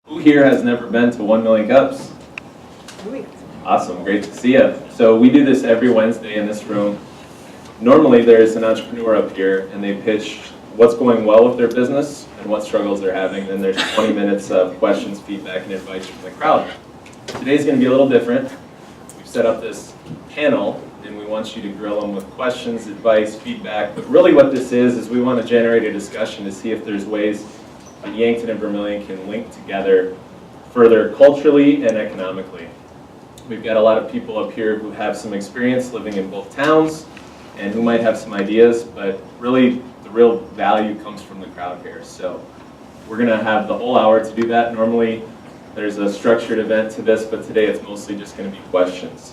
Who here has never been to 1 Million Cups? Awesome, great to see you. So we do this every Wednesday in this room. Normally there's an entrepreneur up here and they pitch what's going well with their business and what struggles they're having. Then there's 20 minutes of questions, feedback, and advice from the crowd. Today's going to be a little different. We've set up this panel and we want you to grill them with questions, advice, feedback. But really what this is we want to generate a discussion to see if there's ways that Yankton and Vermillion can link together further culturally and economically. We've got a lot of people up here who have some experience living in both towns and who might have some ideas, but really the real value comes from the crowd here. So we're going to have the whole hour to do that. Normally there's a structured event to this, but today it's mostly just going to be questions.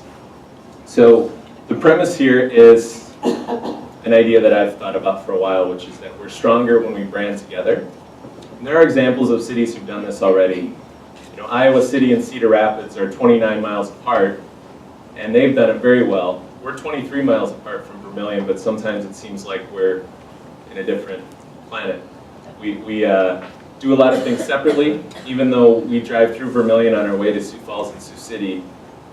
So the premise here is an idea that I've thought about for a while, which is that we're stronger when we brand together. And there are examples of cities who've done this already. You know, Iowa City and Cedar Rapids are 29 miles apart, and they've done it very well. We're 23 miles apart from Vermillion, but sometimes it seems like we're in a different planet. We do a lot of things separately. Even though we drive through Vermillion on our way to Sioux Falls and Sioux City,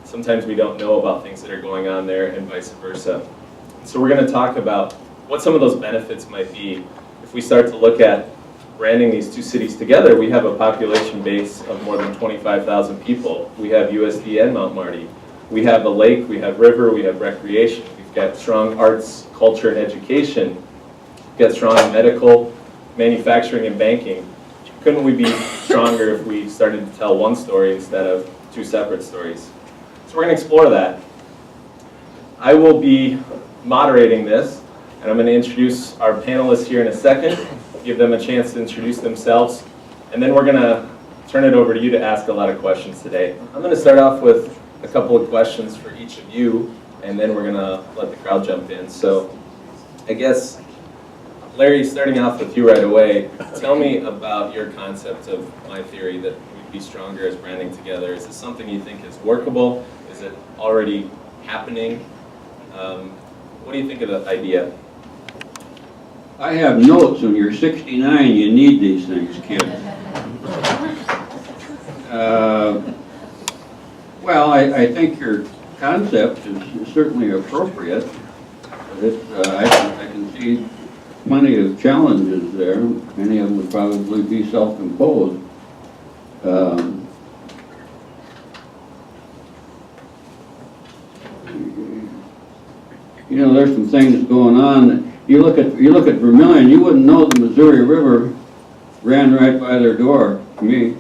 sometimes we don't know about things that are going on there and vice versa. So we're going to talk about what some of those benefits might be. If we start to look at branding these two cities together, we have a population base of more than 25,000 people. We have USD and Mount Marty. We have a lake, we have river, we have recreation. We've got strong arts, culture, and education. We've got strong medical, manufacturing, and banking. Couldn't we be stronger if we started to tell one story instead of two separate stories? So we're going to explore that. I will be moderating this, and I'm going to introduce our panelists here in a second, give them a chance to introduce themselves, and then we're going to turn it over to you to ask a lot of questions today. I'm going to start off with a couple of questions for each of you, and then we're going to let the crowd jump in. So I guess, Larry, starting off with you right away, tell me about your concept of my theory that we'd be stronger as branding together. Is this something you think is workable? Is it already happening? What do you think of the idea? I have notes. When you're 69, you need these things, kid. Well, I think your concept is certainly appropriate. I can see plenty of challenges there. Many of them would probably be self-imposed. You know, there's some things going on. You look at Vermillion, you wouldn't know the Missouri River ran right by their door. Me,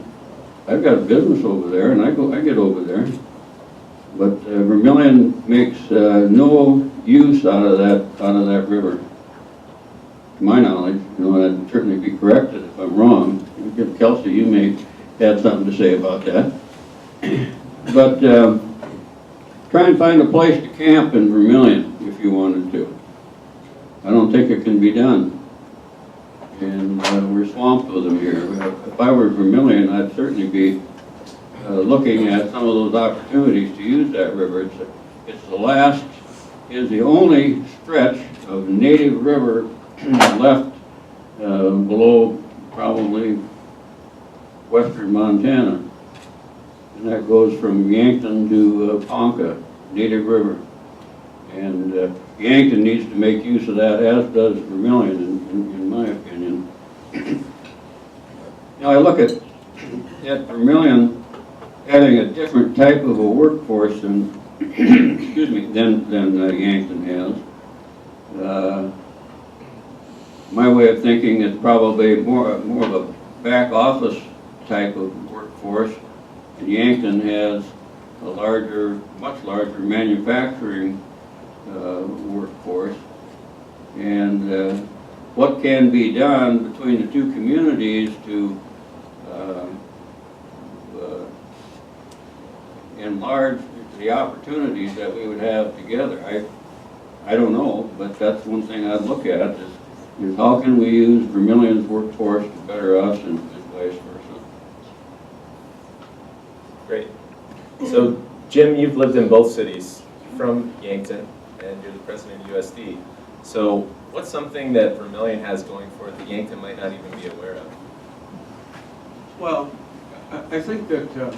I've got a business over there, and I get over there. But Vermillion makes no use out of that river, to my knowledge. You know, I'd certainly be corrected if I'm wrong. Kelsey, you may have something to say about that. But try and find a place to camp in Vermillion if you wanted to. I don't think it can be done. And we're swamped with them here. If I were Vermillion, I'd certainly be looking at some of those opportunities to use that river. It's the only stretch of native river left below probably western Montana. And that goes from Yankton to Ponca, native river. And Yankton needs to make use of that, as does Vermillion, in my opinion. Now I look at Vermillion having a different type of a workforce than excuse me, than Yankton has. My way of thinking is probably more of a back office type of workforce, and Yankton has a much larger manufacturing workforce. And what can be done between the two communities to enlarge the opportunities that we would have together. I don't know, but that's one thing I'd look at is how can we use Vermillion's workforce to better us and vice versa. Great. So Jim, you've lived in both cities, from Yankton, and you're the president of USD. So what's something that Vermillion has going for it that Yankton might not even be aware of? Well, I think that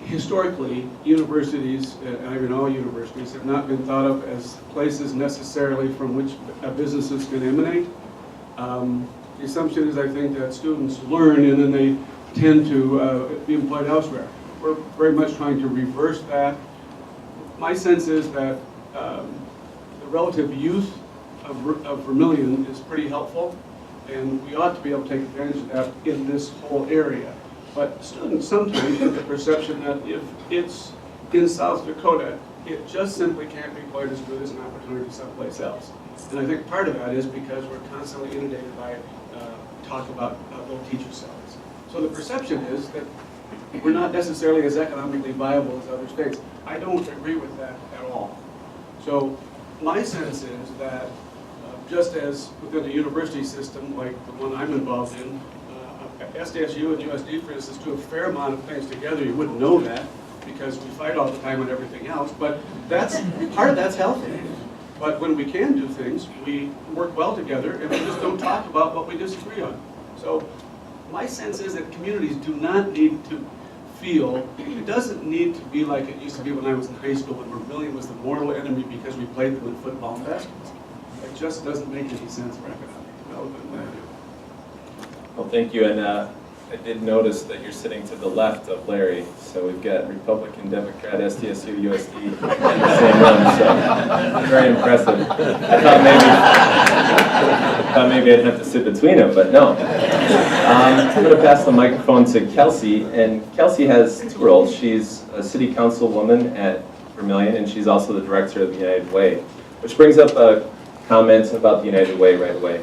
historically, universities, and I mean all universities, have not been thought of as places necessarily from which businesses can emanate. The assumption is, I think, that students learn and then they tend to be employed elsewhere. We're very much trying to reverse that. My sense is that the relative youth of Vermillion is pretty helpful, and we ought to be able to take advantage of that in this whole area. But students sometimes get the perception that if it's in South Dakota, it just simply can't be quite as good as an opportunity someplace else. And I think part of that is because we're constantly inundated by talk about low teacher salaries. So the perception is that we're not necessarily as economically viable as other states. I don't agree with that at all. So my sense is that just as within the university system, like the one I'm involved in, SDSU and USD, for instance, do a fair amount of things together. You wouldn't know that because we fight all the time on everything else, but that's part of that's healthy. But when we can do things, we work well together and we just don't talk about what we disagree on. So my sense is that communities do not need to feel, it doesn't need to be like it used to be when I was in high school when Vermillion was the mortal enemy because we played them in football and basketball. It just doesn't make any sense for economic development. Well, thank you, and I did notice that you're sitting to the left of Larry, so we've got Republican, Democrat, SDSU, USD in the same room, so very impressive. I thought maybe I'd have to sit between them, but no. I'm going to pass the microphone to Kelsey, and Kelsey has two roles. She's a city councilwoman at Vermillion, and she's also the director of the United Way, which brings up a comment about the United Way right away.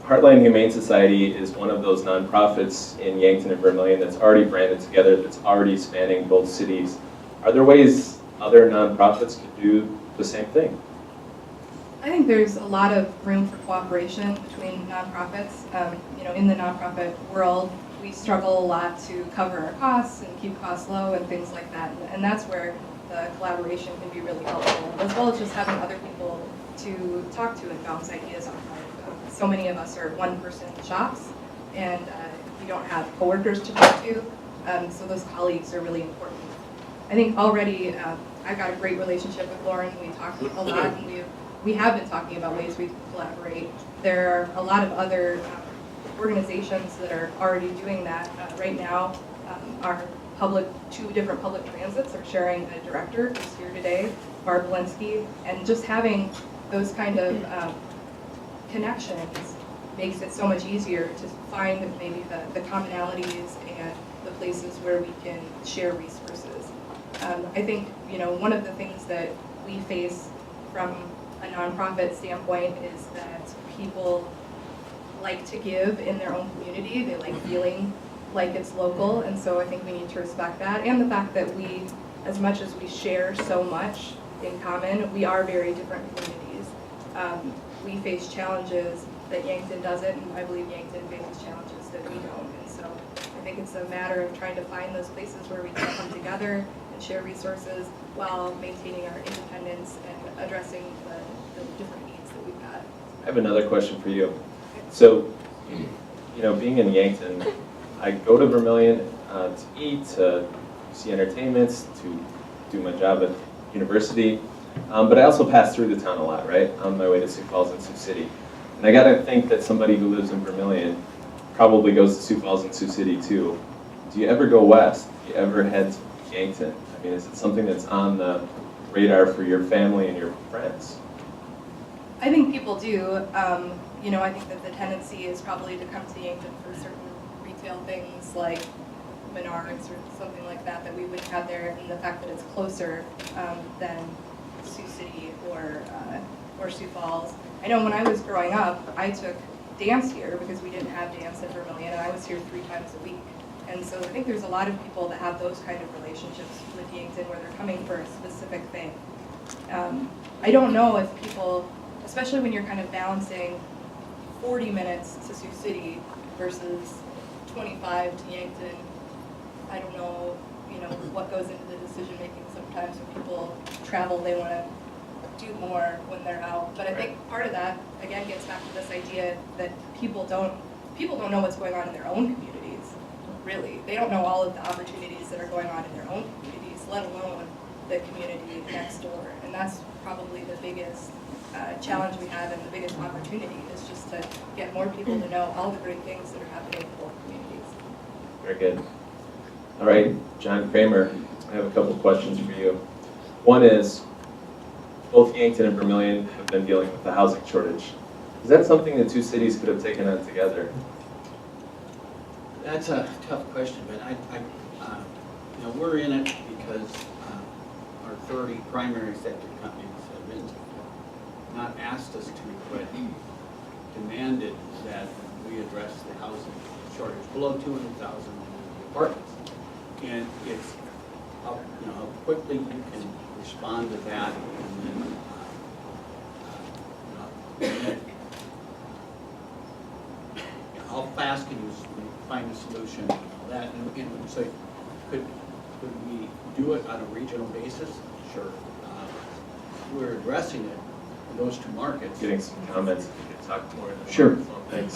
Heartland Humane Society is one of those nonprofits in Yankton and Vermillion that's already branded together, that's already spanning both cities. Are there ways other nonprofits could do the same thing? I think there's a lot of room for cooperation between nonprofits. In the nonprofit world, we struggle a lot to cover our costs and keep costs low and things like that. And that's where the collaboration can be really helpful, as well as just having other people to talk to and bounce ideas off of. So many of us are one-person shops, and we don't have coworkers to talk to, so those colleagues are really important. I think already I've got a great relationship with Lauren. We talk a lot, and we have been talking about ways we can collaborate. There are a lot of other organizations that are already doing that. Right now, our two different public transits are sharing a director who's here today, Barb Linsky, and just having those kind of connections makes it so much easier to find maybe the commonalities and the places where we can share resources. I think one of the things that we face from a nonprofit standpoint is that people like to give in their own community. They like feeling like it's local, and so I think we need to respect that, and the fact that we, as much as we share so much in common, we are very different communities. We face challenges that Yankton doesn't, and I believe Yankton faces challenges that we don't. And so I think it's a matter of trying to find those places where we can come together and share resources while maintaining our independence and addressing the different needs that we've got. I have another question for you. So, being in Yankton, I go to Vermillion to eat, to see entertainments, to do my job at university. But I also pass through the town a lot, right? On my way to Sioux Falls and Sioux City. And I gotta think that somebody who lives in Vermillion probably goes to Sioux Falls and Sioux City too. Do you ever go west? Do you ever head to Yankton? I mean, is it something that's on the radar for your family and your friends? I think people do. I think that the tendency is probably to come to Yankton for certain retail things like Menards or something like that we would have there, and the fact that it's closer than Sioux City or Sioux Falls. I know when I was growing up, I took dance here because we didn't have dance in Vermillion, and I was here 3 times a week. And so I think there's a lot of people that have those kind of relationships with Yankton where they're coming for a specific thing. I don't know if people, especially when you're kind of balancing 40 minutes to Sioux City versus 25 to Yankton, I don't know, what goes into the decision making sometimes when people travel, they want to do more when they're out. But I think part of that, again, gets back to this idea that people don't know what's going on in their own communities. really. They don't know all of the opportunities that are going on in their own communities, let alone the community next door. And that's probably the biggest challenge we have, and the biggest opportunity is just to get more people to know all the great things that are happening in both communities. Very good. All right, John Kramer, I have a couple of questions for you. One is, both Yankton and Vermillion have been dealing with the housing shortage. Is that something the two cities could have taken on together? That's a tough question, but we're in it because our 30 primary sector companies have been not asked us to, but demanded that we address the housing shortage below 200,000 apartments. And it's how quickly you can respond to that, and then how fast can you find a solution and all that. And so could we do it on a regional basis? Sure. We're addressing it in those two markets. Getting some comments, if you could talk more. Sure. Thanks.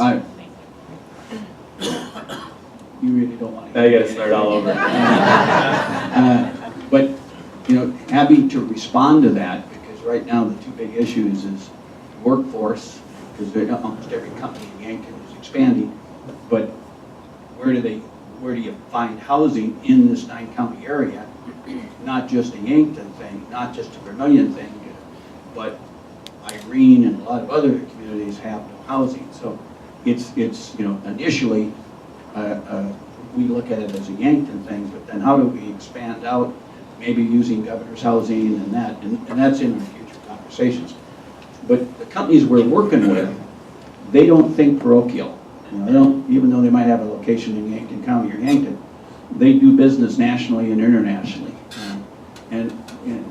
You really don't want to. Now you gotta start all over. But, having to respond to that, because right now the two big issues is workforce, because almost every company in Yankton is expanding, but where do you find housing in this 9-county area? Not just a Yankton thing, not just a Vermillion thing, but Irene and a lot of other communities have no housing. So it's initially we look at it as a Yankton thing, but then how do we expand out, maybe using governor's housing and that, and that's in our future conversations. But the companies we're working with, they don't think parochial. They don't, even though they might have a location in Yankton County or Yankton, they do business nationally and internationally. And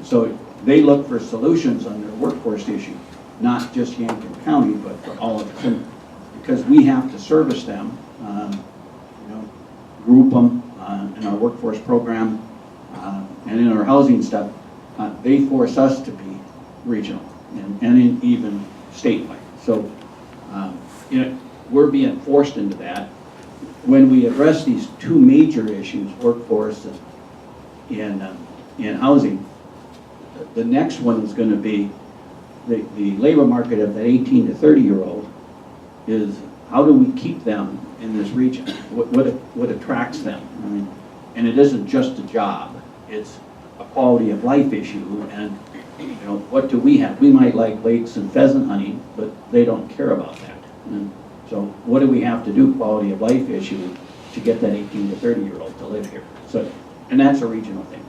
so they look for solutions on their workforce issue, not just Yankton County, but for all of them, because we have to service them, group them in our workforce program, and in our housing stuff. They force us to be regional and even statewide. So we're being forced into that. When we address these two major issues, workforce and housing, the next one is going to be the labor market of that 18 to 30-year-old is how do we keep them in this region? What attracts them? I mean, and it isn't just a job, it's a quality of life issue. And what do we have? We might like lakes and pheasant hunting, but they don't care about that. And so what do we have to do, quality of life issue, to get that 18 to 30-year-old to live here? So, and that's a regional thing.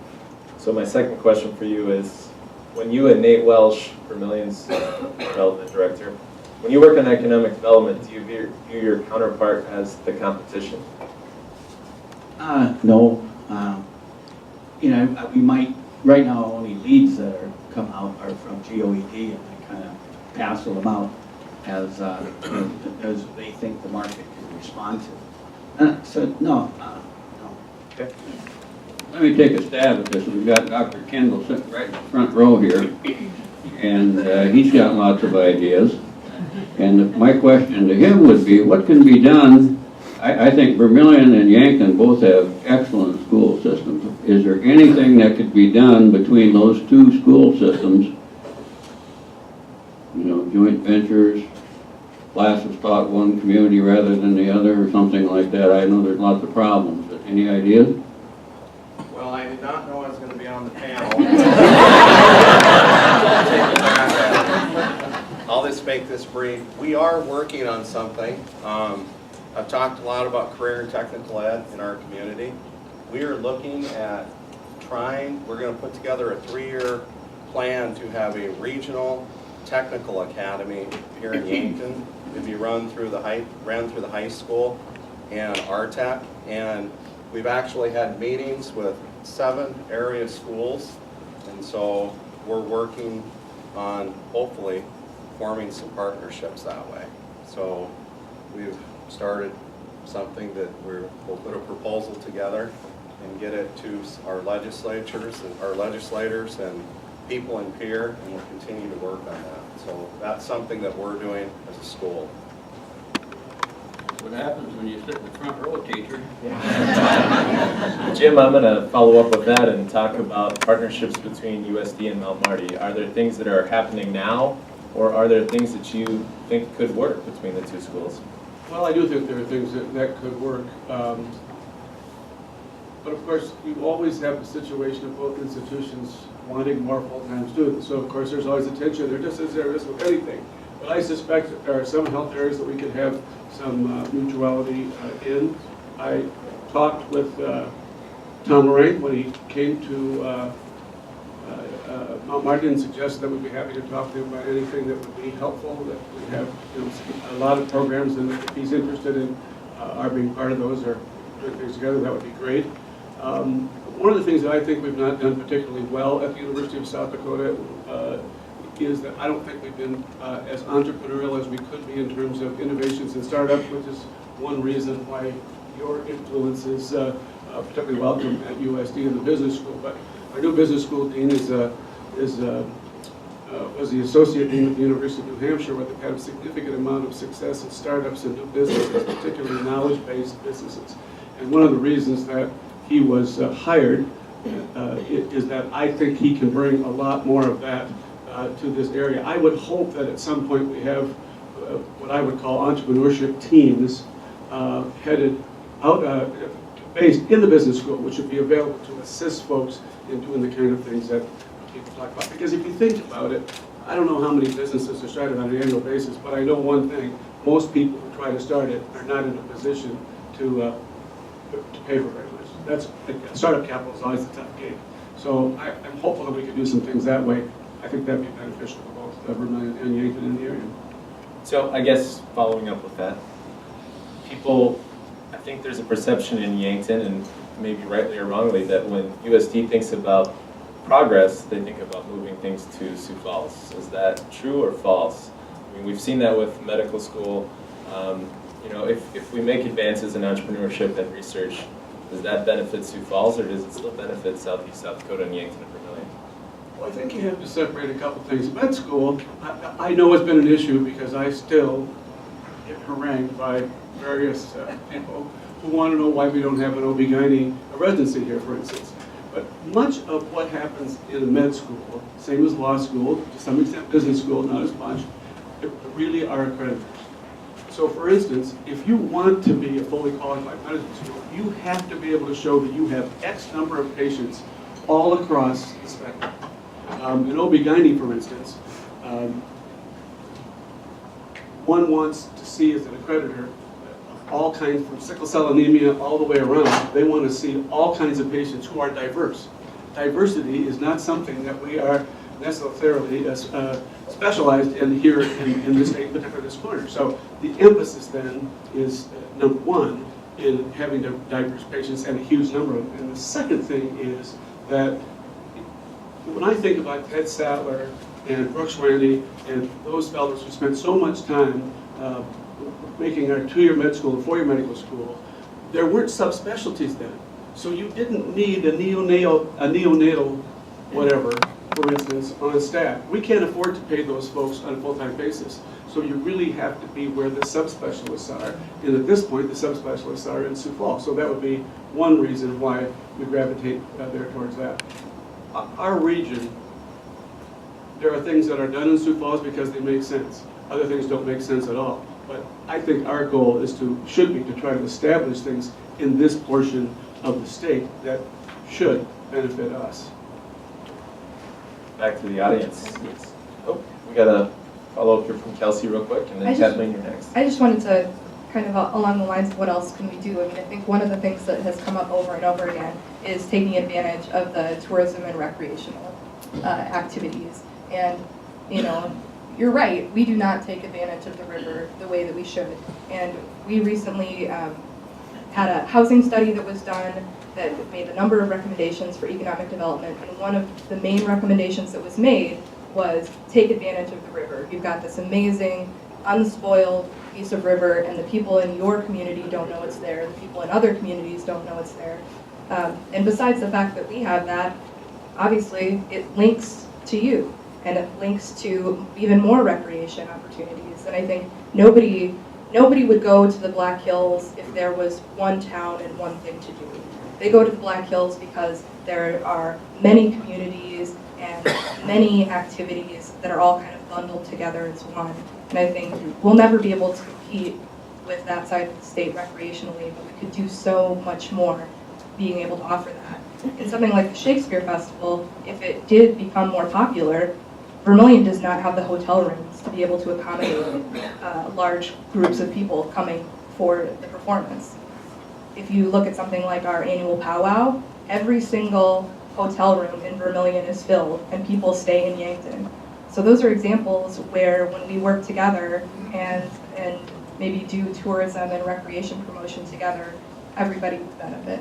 So my second question for you is, when you and Nate Welsh, Vermillion's development director, when you work on economic development, do you view your counterpart as the competition? No. We might, right now, only leads that are come out are from GOED, and I kind of parcel them out as they think the market can respond to. So no. Okay. Let me take a stab at this. We've got Dr. Kendall sitting right in the front row here, and he's got lots of ideas. And my question to him would be, what can be done? I think Vermillion and Yankton both have excellent school systems. Is there anything that could be done between those two school systems? Joint ventures, classes taught one community rather than the other, or something like that. I know there's lots of problems, but any ideas? Well, I did not know I was going to be on the panel. I'll just make this brief. We are working on something. I've talked a lot about career and technical ed in our community. We are looking at we're going to put together a 3-year plan to have a regional technical academy here in Yankton. It'd be ran through the high school and RTEC, and we've actually had meetings with 7 area schools, and so we're working on hopefully forming some partnerships that way. So we've started something that we'll put a proposal together and get it to our legislators and people in peer, and we'll continue to work on that. So that's something that we're doing as a school. What what happens when you sit in the front row, teacher. Jim, I'm going to follow up with that and talk about partnerships between USD and Mount Marty. Are there things that are happening now, or are there things that you think could work between the two schools? Well, I do think there are things that could work. But of course, you always have the situation of both institutions wanting more full-time students. So of course, there's always a tension there, just as there is with anything. But I suspect that there are some health areas that we could have some mutuality in. I talked with Tom Lorraine when he came to Mount Marty and suggested that we'd be happy to talk to him about anything that would be helpful, that we have a lot of programs, and if he's interested in our being part of those or doing things together, that would be great. One of the things that I think we've not done particularly well at the University of South Dakota is that I don't think we've been as entrepreneurial as we could be in terms of innovations and startups, which is one reason why your influence is particularly welcome at USD in the business school. But our new business school dean was the associate dean at the University of New Hampshire, where they've had a significant amount of success in startups and new businesses, particularly knowledge-based businesses. And one of the reasons that he was hired is that I think he can bring a lot more of that to this area. I would hope that at some point we have what I would call entrepreneurship teams headed out, based in the business school, which would be available to assist folks in doing the kind of things that people talk about. Because if you think about it, I don't know how many businesses are started on an annual basis, but I know one thing: most people who try to start it are not in a position to pay for very much. That's startup capital is always a tough game. So I'm hopeful that we can do some things that way. I think that'd be beneficial to both Vermillion and Yankton in the area. So I guess following up with that, people, I think there's a perception in Yankton, and maybe rightly or wrongly, that when USD thinks about progress, they think about moving things to Sioux Falls. Is that true or false? I mean, we've seen that with medical school. You know, if we make advances in entrepreneurship and research, does that benefit Sioux Falls, or does it still benefit Southeast South Dakota and Yankton and Vermillion? Well, I think you have to separate a couple things. Med school, I know it's been an issue because I still get harangued by various people who want to know why we don't have an OB-GYN residency here, for instance. But much of what happens in a med school, same as law school, to some extent business school, not as much, really are accredited. So for instance, if you want to be a fully qualified medical school, you have to be able to show that you have X number of patients all across the spectrum. In OB-GYN, for instance, one wants to see as an accreditor all kinds, from sickle cell anemia all the way around. They want to see all kinds of patients who are diverse. Diversity is not something that we are necessarily specialized in here in this state, particularly this corner. So the emphasis then is, number one, in having diverse patients and a huge number of them. And the second thing is that when I think about Ted Sattler and Brooks Randy and those fellows who spent so much time making our 2-year med school and 4-year medical school, there weren't subspecialties then. So you didn't need a neonatal whatever, for instance, on staff. We can't afford to pay those folks on a full-time basis. So you really have to be where the subspecialists are. And at this point, the subspecialists are in Sioux Falls. So that would be one reason why we gravitate there towards that. Our region, there are things that are done in Sioux Falls because they make sense. Other things don't make sense at all. But I think our goal is should be to try to establish things in this portion of the state that should benefit us. Back to the audience. Oh, we got a follow-up here from Kelsey real quick, and then Kathleen, you're next. I just wanted to kind of along the lines of what else can we do. I mean, I think one of the things that has come up over and over again is taking advantage of the tourism and recreational activities. And, you know, you're right, we do not take advantage of the river the way that we should. And we recently had a housing study that was done that made a number of recommendations for economic development. And one of the main recommendations that was made was take advantage of the river. You've got this amazing, unspoiled piece of river, and the people in your community don't know it's there. The people in other communities don't know it's there. And besides the fact that we have that, obviously it links to you, and it links to even more recreation opportunities. And I think nobody nobody would go to the Black Hills if there was one town and one thing to do. They go to the Black Hills because there are many communities and many activities that are all kind of bundled together as one. And I think we'll never be able to compete with that side of the state recreationally, but we could do so much more being able to offer that. And something like the Shakespeare Festival, if it did become more popular, Vermillion does not have the hotel rooms to be able to accommodate large groups of people coming for the performance. If you look at something like our annual powwow, every single hotel room in Vermillion is filled and people stay in Yankton. So those are examples where when we work together and maybe do tourism and recreation promotion together, everybody would benefit.